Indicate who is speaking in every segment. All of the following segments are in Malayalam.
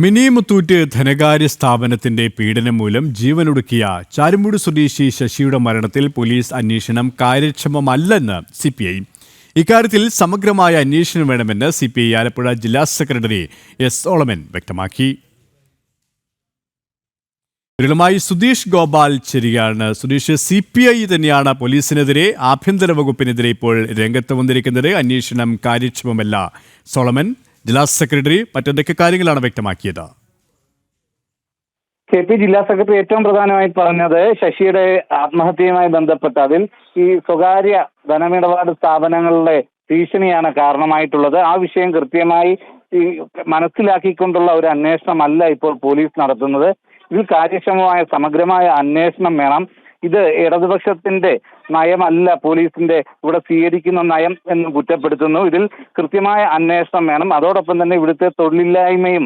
Speaker 1: മിനി മുത്തൂറ്റ് ധനകാര്യ സ്ഥാപനത്തിന്റെ പീഡനം മൂലം ജീവനൊടുക്കിയ ചാരുമൂട് സ്വദേശി ശശിയുടെ മരണത്തിൽ പോലീസ് അന്വേഷണം കാര്യക്ഷമമല്ലെന്ന് CPI. ഇക്കാര്യത്തിൽ സമഗ്രമായ അന്വേഷണം വേണമെന്ന് CPI ആലപ്പുഴ ജില്ലാ സെക്രട്ടറി S. സോളമൻ വ്യക്തമാക്കി. വിവരങ്ങളുമായി സുധീഷ് ഗോപാൽ ചേരുകയാണ്. സുധീഷ്, CPI തന്നെയാണ് പോലീസിനെതിരെ, ആഭ്യന്തര വകുപ്പിനെതിരെ ഇപ്പോൾ രംഗത്ത് വന്നിരിക്കുന്നത്. അന്വേഷണം കാര്യക്ഷമമല്ല. സോളമൻ, ജില്ലാ സെക്രട്ടറി, മറ്റെന്തൊക്കെ കാര്യങ്ങളാണ് വ്യക്തമാക്കിയത്?
Speaker 2: KP ജില്ലാ സെക്രട്ടറി ഏറ്റവും പ്രധാനമായി പറഞ്ഞത് ശശിയുടെ ആത്മഹത്യയുമായി ബന്ധപ്പെട്ട് അതിൽ ഈ സ്വകാര്യ ധനമിടപാട് സ്ഥാപനങ്ങളുടെ ഭീഷണിയാണ് കാരണമായിട്ടുള്ളത്. ആ വിഷയം കൃത്യമായി മനസ്സിലാക്കിക്കൊണ്ടുള്ള ഒരു അന്വേഷണമല്ല ഇപ്പോൾ പോലീസ് നടത്തുന്നത്. ഇതിൽ കാര്യക്ഷമമായ സമഗ്രമായ അന്വേഷണം വേണം. ഇത് ഇടതുപക്ഷത്തിന്റെ നയമല്ല പോലീസിന്റെ ഇവിടെ സ്വീകരിക്കുന്ന നയം എന്ന് കുറ്റപ്പെടുത്തുന്നു. ഇതിൽ കൃത്യമായ അന്വേഷണം വേണം. അതോടൊപ്പം തന്നെ ഇവിടുത്തെ തൊഴിലില്ലായ്മയും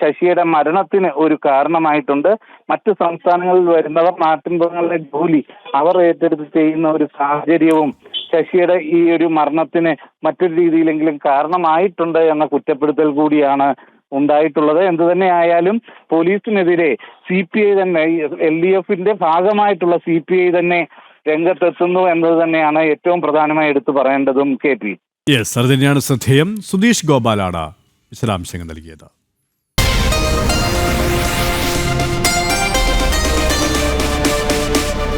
Speaker 2: ശശിയുടെ മരണത്തിന് ഒരു കാരണമായിട്ടുണ്ട്. മറ്റു സംസ്ഥാനങ്ങളിൽ വരുന്നവർ നാട്ടിൻപുറങ്ങളിലെ ജോലി അവർ ഏറ്റെടുത്ത് ചെയ്യുന്ന ഒരു സാഹചര്യവും ശശിയുടെ ഈ ഒരു മരണത്തിന് മറ്റൊരു രീതിയിലെങ്കിലും കാരണമായിട്ടുണ്ട് എന്ന കുറ്റപ്പെടുത്തൽ കൂടിയാണ് ഉണ്ടായിട്ടുള്ളത്. എന്തു തന്നെ ആയാലും പോലീസിനെതിരെ CPI തന്നെ, LDFന്റെ ഭാഗമായിട്ടുള്ള CPI തന്നെ രംഗത്തെത്തുന്നു എന്നത് തന്നെയാണ് ഏറ്റവും പ്രധാനമായി എടുത്തു പറയേണ്ടതും. KP
Speaker 1: അത് തന്നെയാണ് ശ്രദ്ധേയം. സുധീഷ് ഗോപാലാണ് വിശദാംശങ്ങൾ നൽകിയത്.